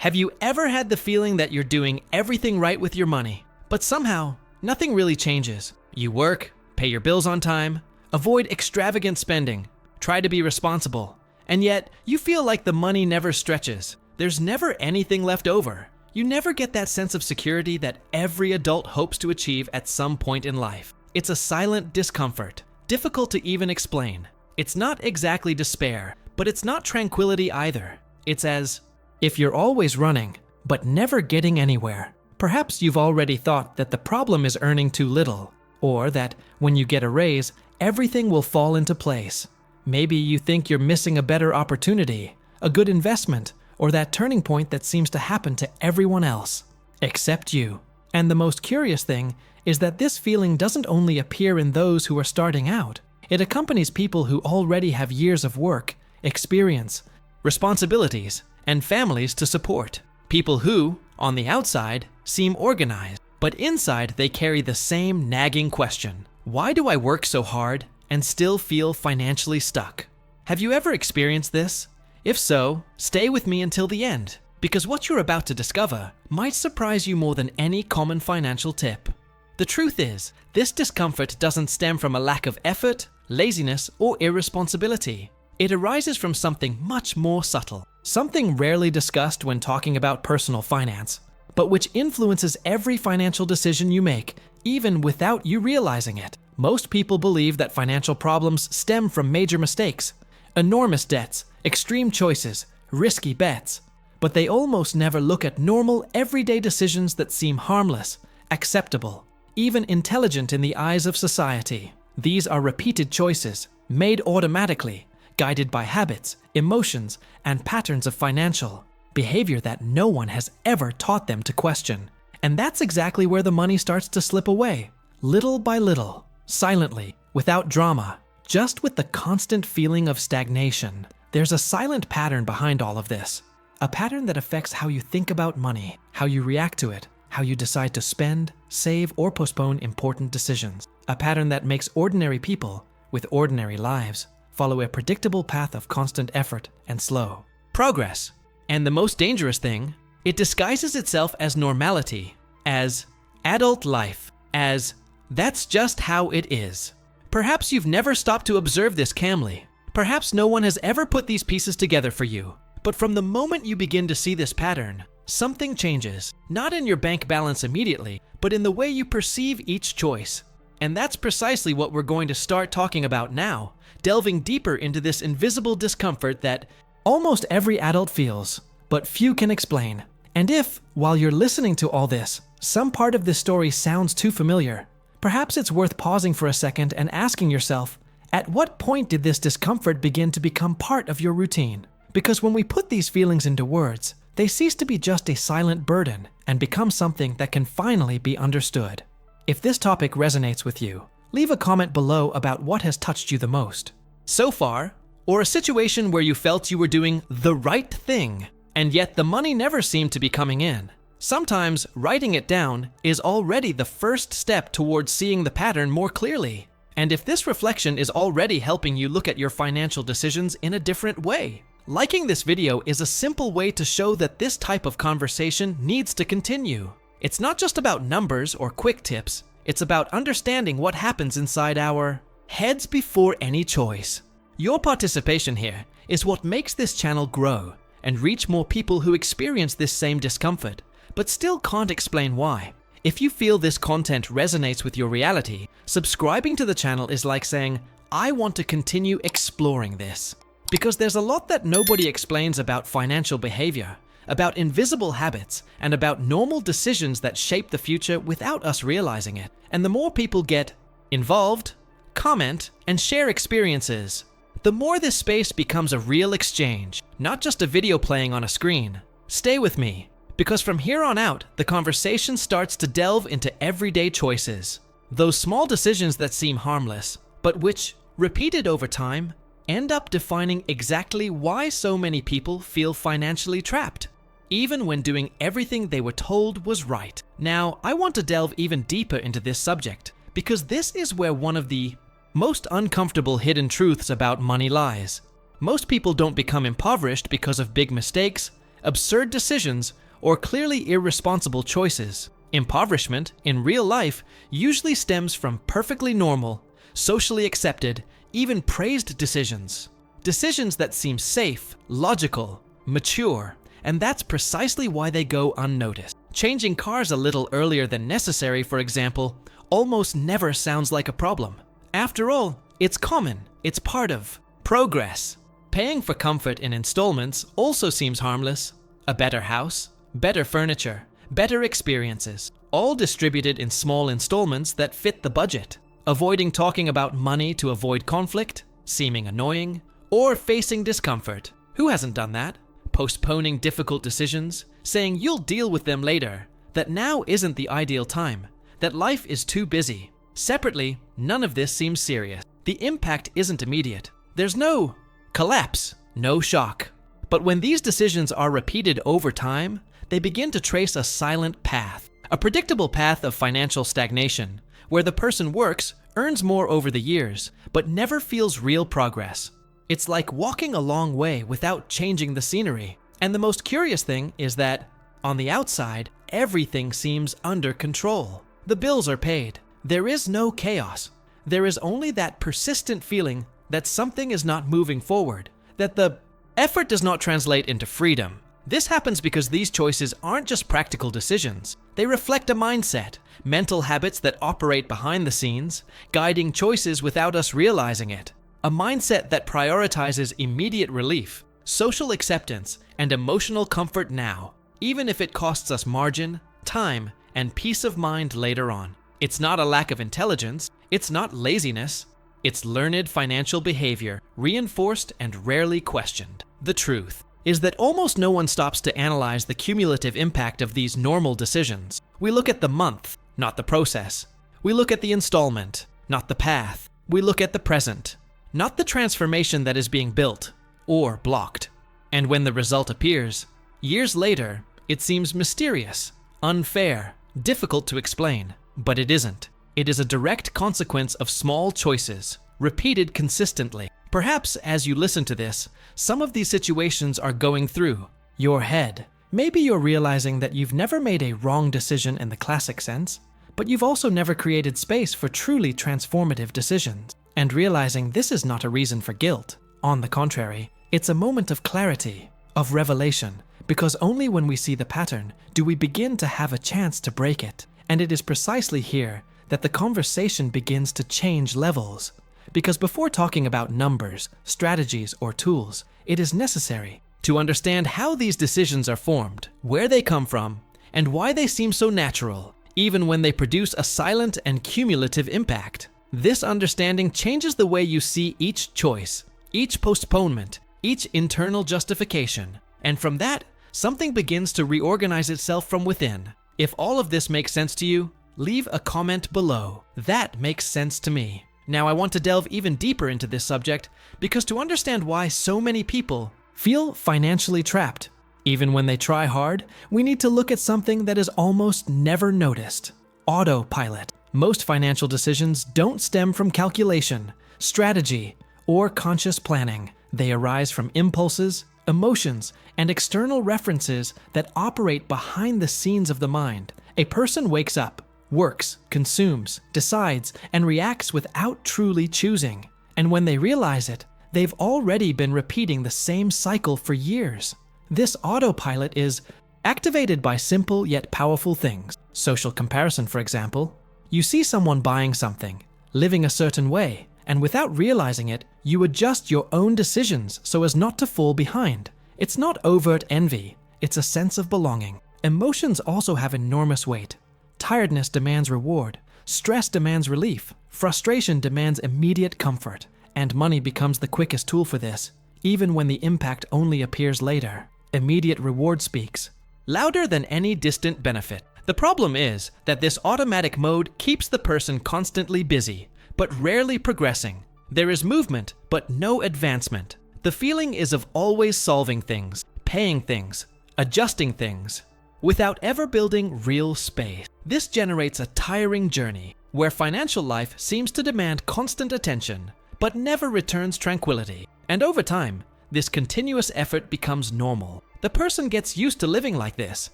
Have you ever had the feeling that you're doing everything right with your money, but somehow nothing really changes? You work, pay your bills on time, avoid extravagant spending, try to be responsible, and yet you feel like the money never stretches. There's never anything left over. You never get that sense of security that every adult hopes to achieve at some point in life. It's a silent discomfort, difficult to even explain. It's not exactly despair, but it's not tranquility either. It's as if you're always running, but never getting anywhere. Perhaps you've already thought that the problem is earning too little, or that when you get a raise, everything will fall into place. Maybe you think you're missing a better opportunity, a good investment, or that turning point that seems to happen to everyone else, except you. And the most curious thing is that this feeling doesn't only appear in those who are starting out. It accompanies people who already have years of work, experience, responsibilities, and families to support. People who, on the outside, seem organized, but inside they carry the same nagging question. Why do I work so hard and still feel financially stuck? Have you ever experienced this? If so, stay with me until the end, because what you're about to discover might surprise you more than any common financial tip. The truth is, this discomfort doesn't stem from a lack of effort, laziness, or irresponsibility. It arises from something much more subtle, something rarely discussed when talking about personal finance, but which influences every financial decision you make, even without you realizing it. Most people believe that financial problems stem from major mistakes, enormous debts, extreme choices, risky bets, but they almost never look at normal, everyday decisions that seem harmless, acceptable, even intelligent in the eyes of society. These are repeated choices, made automatically, guided by habits, emotions, and patterns of financial behavior that no one has ever taught them to question. And that's exactly where the money starts to slip away, little by little, silently, without drama, just with the constant feeling of stagnation. There's a silent pattern behind all of this, a pattern that affects how you think about money, how you react to it, how you decide to spend, save, or postpone important decisions. A pattern that makes ordinary people with ordinary lives follow a predictable path of constant effort and slow progress. And the most dangerous thing, it disguises itself as normality, as adult life, as that's just how it is. Perhaps you've never stopped to observe this calmly. Perhaps no one has ever put these pieces together for you. But from the moment you begin to see this pattern, something changes, not in your bank balance immediately, but in the way you perceive each choice. And that's precisely what we're going to start talking about now, delving deeper into this invisible discomfort that almost every adult feels, but few can explain. And if, while you're listening to all this, some part of this story sounds too familiar, perhaps it's worth pausing for a second and asking yourself, at what point did this discomfort begin to become part of your routine? Because when we put these feelings into words, they cease to be just a silent burden and become something that can finally be understood. If this topic resonates with you, leave a comment below about what has touched you the most so far, or a situation where you felt you were doing the right thing, and yet the money never seemed to be coming in. Sometimes writing it down is already the first step towards seeing the pattern more clearly. And if this reflection is already helping you look at your financial decisions in a different way, liking this video is a simple way to show that this type of conversation needs to continue. It's not just about numbers or quick tips, it's about understanding what happens inside our heads before any choice. Your participation here is what makes this channel grow and reach more people who experience this same discomfort, but still can't explain why. If you feel this content resonates with your reality, subscribing to the channel is like saying, I want to continue exploring this. Because there's a lot that nobody explains about financial behavior, about invisible habits, and about normal decisions that shape the future without us realizing it. And the more people get involved, comment, and share experiences, the more this space becomes a real exchange, not just a video playing on a screen. Stay with me, because from here on out, the conversation starts to delve into everyday choices. Those small decisions that seem harmless, but which, repeated over time, end up defining exactly why so many people feel financially trapped, even when doing everything they were told was right. Now, I want to delve even deeper into this subject, because this is where one of the most uncomfortable hidden truths about money lies. Most people don't become impoverished because of big mistakes, absurd decisions, or clearly irresponsible choices. Impoverishment, in real life, usually stems from perfectly normal, socially accepted, even praised decisions. Decisions that seem safe, logical, mature, and that's precisely why they go unnoticed. Changing cars a little earlier than necessary, for example, almost never sounds like a problem. After all, it's common, it's part of progress. Paying for comfort in installments also seems harmless. A better house, better furniture, better experiences, all distributed in small installments that fit the budget. Avoiding talking about money to avoid conflict, seeming annoying, or facing discomfort. Who hasn't done that? Postponing difficult decisions, saying you'll deal with them later, that now isn't the ideal time, that life is too busy. Separately, none of this seems serious. The impact isn't immediate. There's no collapse, no shock. But when these decisions are repeated over time, they begin to trace a silent path, a predictable path of financial stagnation, where the person works, earns more over the years, but never feels real progress. It's like walking a long way without changing the scenery. And the most curious thing is that, on the outside, everything seems under control. The bills are paid. There is no chaos. There is only that persistent feeling that something is not moving forward, that the effort does not translate into freedom. This happens because these choices aren't just practical decisions. They reflect a mindset, mental habits that operate behind the scenes, guiding choices without us realizing it. A mindset that prioritizes immediate relief, social acceptance, and emotional comfort now, even if it costs us margin, time, and peace of mind later on. It's not a lack of intelligence, it's not laziness, it's learned financial behavior, reinforced and rarely questioned. The truth is that almost no one stops to analyze the cumulative impact of these normal decisions. We look at the month, not the process. We look at the installment, not the path. We look at the present, not the transformation that is being built or blocked. And when the result appears, years later, it seems mysterious, unfair, difficult to explain. But it isn't. It is a direct consequence of small choices, repeated consistently. Perhaps as you listen to this, some of these situations are going through your head. Maybe you're realizing that you've never made a wrong decision in the classic sense, but you've also never created space for truly transformative decisions. And realizing this is not a reason for guilt. On the contrary, it's a moment of clarity, of revelation, because only when we see the pattern do we begin to have a chance to break it. And it is precisely here that the conversation begins to change levels. Because before talking about numbers, strategies, or tools, it is necessary to understand how these decisions are formed, where they come from, and why they seem so natural, even when they produce a silent and cumulative impact. This understanding changes the way you see each choice, each postponement, each internal justification, and from that, something begins to reorganize itself from within. If all of this makes sense to you, leave a comment below. That makes sense to me. Now I want to delve even deeper into this subject because to understand why so many people feel financially trapped, even when they try hard, we need to look at something that is almost never noticed: autopilot. Most financial decisions don't stem from calculation, strategy, or conscious planning. They arise from impulses, emotions, and external references that operate behind the scenes of the mind. A person wakes up, works, consumes, decides, and reacts without truly choosing. And when they realize it, they've already been repeating the same cycle for years. This autopilot is activated by simple yet powerful things. Social comparison, for example. You see someone buying something, living a certain way, and without realizing it, you adjust your own decisions so as not to fall behind. It's not overt envy, it's a sense of belonging. Emotions also have enormous weight. Tiredness demands reward, stress demands relief, frustration demands immediate comfort, and money becomes the quickest tool for this, even when the impact only appears later. Immediate reward speaks louder than any distant benefit. The problem is that this automatic mode keeps the person constantly busy, but rarely progressing. There is movement, but no advancement. The feeling is of always solving things, paying things, adjusting things, without ever building real space. This generates a tiring journey, where financial life seems to demand constant attention, but never returns tranquility. And over time, this continuous effort becomes normal. The person gets used to living like this.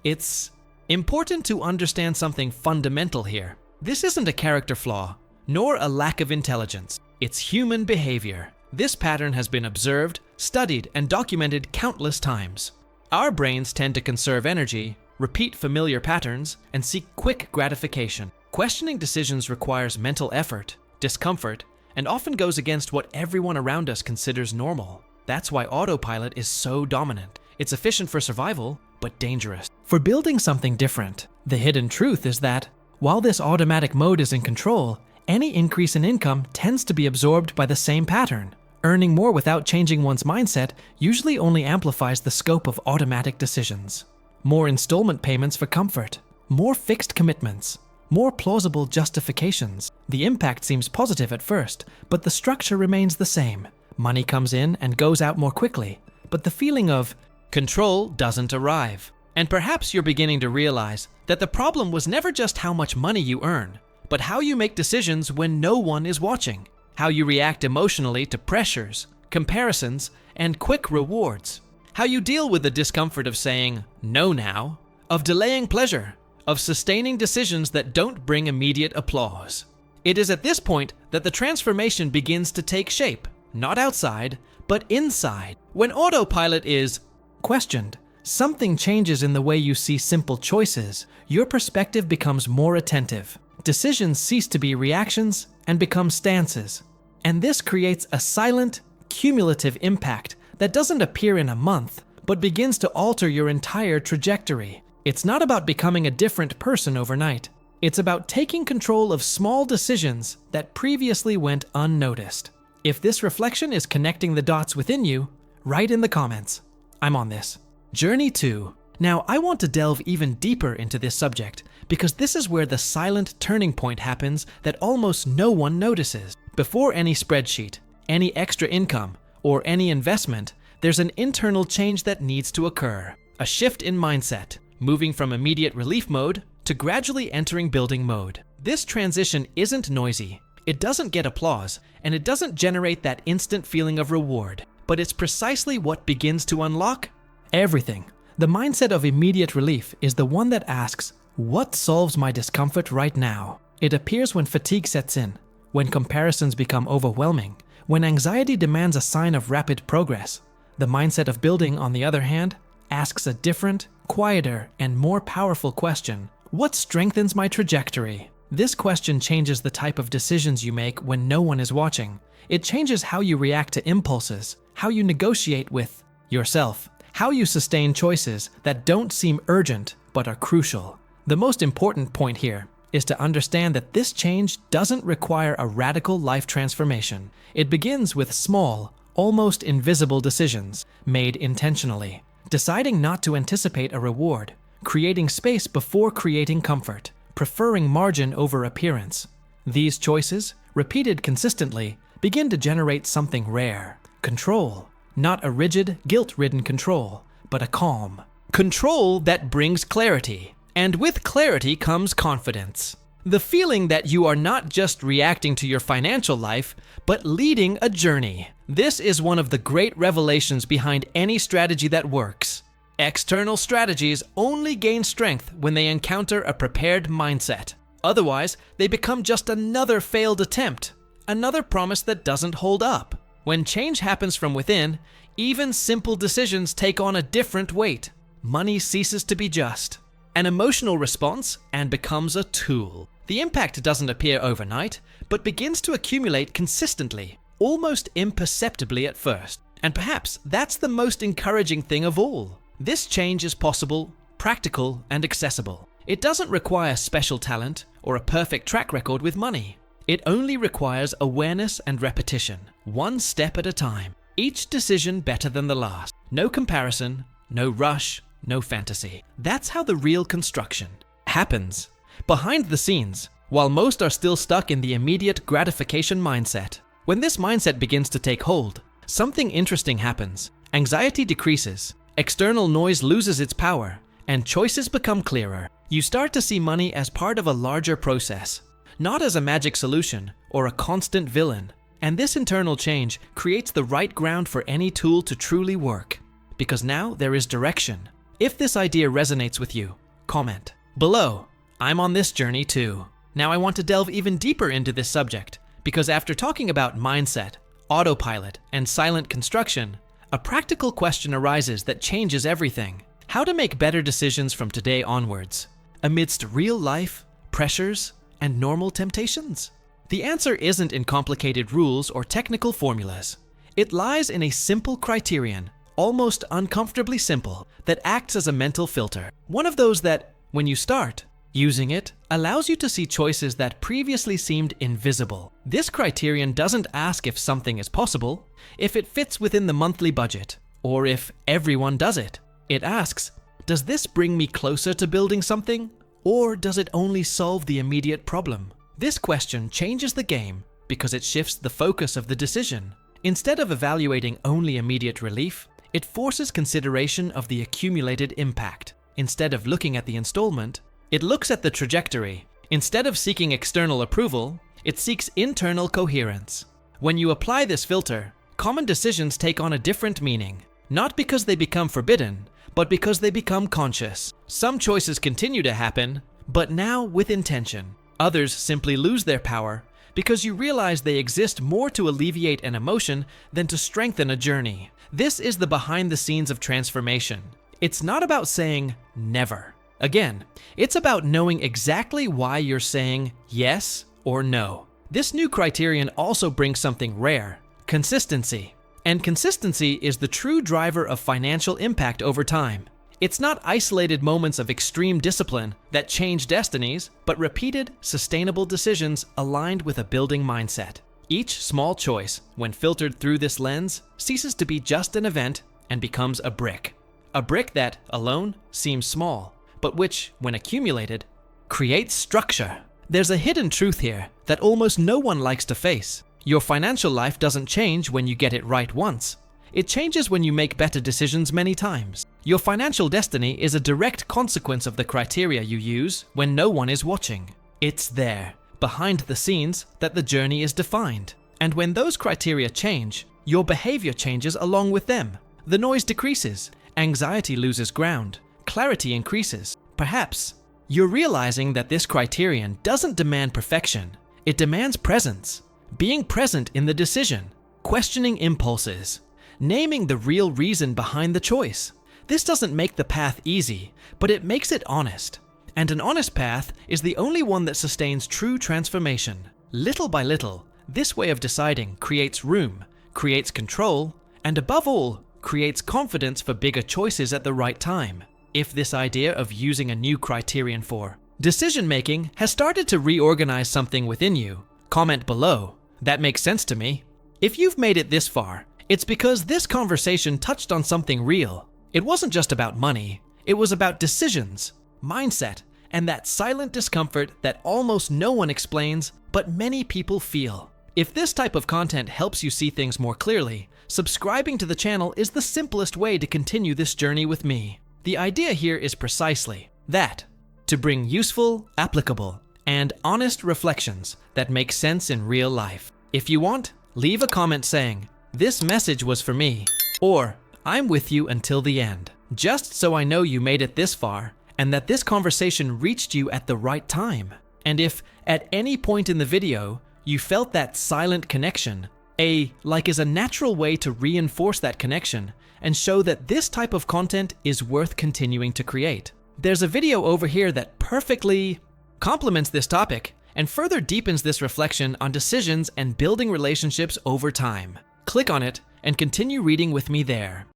It's important to understand something fundamental here. This isn't a character flaw, nor a lack of intelligence. It's human behavior. This pattern has been observed, studied, and documented countless times. Our brains tend to conserve energy, repeat familiar patterns, and seek quick gratification. Questioning decisions requires mental effort, discomfort, and often goes against what everyone around us considers normal. That's why autopilot is so dominant. It's efficient for survival, but dangerous for building something different. The hidden truth is that, while this automatic mode is in control, any increase in income tends to be absorbed by the same pattern. Earning more without changing one's mindset usually only amplifies the scope of automatic decisions. More installment payments for comfort, more fixed commitments, more plausible justifications. The impact seems positive at first, but the structure remains the same. Money comes in and goes out more quickly, but the feeling of control doesn't arrive. And perhaps you're beginning to realize that the problem was never just how much money you earn, but how you make decisions when no one is watching, how you react emotionally to pressures, comparisons, and quick rewards, how you deal with the discomfort of saying no now, of delaying pleasure, of sustaining decisions that don't bring immediate applause. It is at this point that the transformation begins to take shape, not outside, but inside. When autopilot is questioned, something changes in the way you see simple choices. Your perspective becomes more attentive. Decisions cease to be reactions and become stances. And this creates a silent, cumulative impact that doesn't appear in a month, but begins to alter your entire trajectory. It's not about becoming a different person overnight. It's about taking control of small decisions that previously went unnoticed. If this reflection is connecting the dots within you, write in the comments. I'm on this. Journey 2. Now, I want to delve even deeper into this subject because this is where the silent turning point happens that almost no one notices. Before any spreadsheet, any extra income, or any investment, there's an internal change that needs to occur. A shift in mindset, moving from immediate relief mode to gradually entering building mode. This transition isn't noisy, it doesn't get applause, and it doesn't generate that instant feeling of reward, but it's precisely what begins to unlock everything. The mindset of immediate relief is the one that asks, what solves my discomfort right now? It appears when fatigue sets in, when comparisons become overwhelming, when anxiety demands a sign of rapid progress. The mindset of building, on the other hand, asks a different, quieter, and more powerful question. What strengthens my trajectory? This question changes the type of decisions you make when no one is watching. It changes how you react to impulses, how you negotiate with yourself, how you sustain choices that don't seem urgent but are crucial. The most important point here is to understand that this change doesn't require a radical life transformation. It begins with small, almost invisible decisions made intentionally. Deciding not to anticipate a reward, creating space before creating comfort, preferring margin over appearance. These choices, repeated consistently, begin to generate something rare: control. Not a rigid, guilt-ridden control, but a calm control that brings clarity. And with clarity comes confidence. The feeling that you are not just reacting to your financial life, but leading a journey. This is one of the great revelations behind any strategy that works. External strategies only gain strength when they encounter a prepared mindset. Otherwise, they become just another failed attempt, another promise that doesn't hold up. When change happens from within, even simple decisions take on a different weight. Money ceases to be just an emotional response and becomes a tool. The impact doesn't appear overnight, but begins to accumulate consistently, almost imperceptibly at first. And perhaps that's the most encouraging thing of all. This change is possible, practical, and accessible. It doesn't require special talent or a perfect track record with money. It only requires awareness and repetition, one step at a time. Each decision better than the last. No comparison, no rush, no fantasy. That's how the real construction happens. Behind the scenes, while most are still stuck in the immediate gratification mindset. When this mindset begins to take hold, something interesting happens. Anxiety decreases, external noise loses its power, and choices become clearer. You start to see money as part of a larger process, not as a magic solution or a constant villain. And this internal change creates the right ground for any tool to truly work. because now there is direction. If this idea resonates with you, comment below. I'm on this journey too. Now I want to delve even deeper into this subject, because after talking about mindset, autopilot, and silent construction, a practical question arises that changes everything. How to make better decisions from today onwards, amidst real life pressures and normal temptations? The answer isn't in complicated rules or technical formulas. It lies in a simple criterion, almost uncomfortably simple, that acts as a mental filter. One of those that, when you start using it, allows you to see choices that previously seemed invisible. This criterion doesn't ask if something is possible, if it fits within the monthly budget, or if everyone does it. It asks, does this bring me closer to building something, or does it only solve the immediate problem? This question changes the game because it shifts the focus of the decision. Instead of evaluating only immediate relief, it forces consideration of the accumulated impact. Instead of looking at the installment, it looks at the trajectory. Instead of seeking external approval, it seeks internal coherence. When you apply this filter, common decisions take on a different meaning, not because they become forbidden, but because they become conscious. Some choices continue to happen, but now with intention. Others simply lose their power because you realize they exist more to alleviate an emotion than to strengthen a journey. This is the behind the scenes of transformation. It's not about saying never. Again, it's about knowing exactly why you're saying yes or no. This new criterion also brings something rare: consistency. And consistency is the true driver of financial impact over time. It's not isolated moments of extreme discipline that change destinies, but repeated, sustainable decisions aligned with a building mindset. Each small choice, when filtered through this lens, ceases to be just an event and becomes a brick. A brick that, alone, seems small, but which, when accumulated, creates structure. There's a hidden truth here that almost no one likes to face. Your financial life doesn't change when you get it right once. It changes when you make better decisions many times. Your financial destiny is a direct consequence of the criteria you use when no one is watching. It's there, behind the scenes, that the journey is defined. And when those criteria change, your behavior changes along with them. The noise decreases, anxiety loses ground, clarity increases. Perhaps you're realizing that this criterion doesn't demand perfection. It demands presence. Being present in the decision, questioning impulses, naming the real reason behind the choice. This doesn't make the path easy, but it makes it honest. And an honest path is the only one that sustains true transformation. Little by little, this way of deciding creates room, creates control, and above all, creates confidence for bigger choices at the right time. If this idea of using a new criterion for decision-making has started to reorganize something within you, comment below. That makes sense to me. If you've made it this far, it's because this conversation touched on something real. It wasn't just about money, it was about decisions, mindset, and that silent discomfort that almost no one explains, but many people feel. If this type of content helps you see things more clearly, subscribing to the channel is the simplest way to continue this journey with me. The idea here is precisely that: to bring useful, applicable, and honest reflections that make sense in real life. If you want, leave a comment saying, "This message was for me," or "I'm with you until the end," just so I know you made it this far and that this conversation reached you at the right time. And if at any point in the video you felt that silent connection, a like is a natural way to reinforce that connection and show that this type of content is worth continuing to create. There's a video over here that perfectly complements this topic and further deepens this reflection on decisions and building relationships over time. Click on it and continue reading with me there.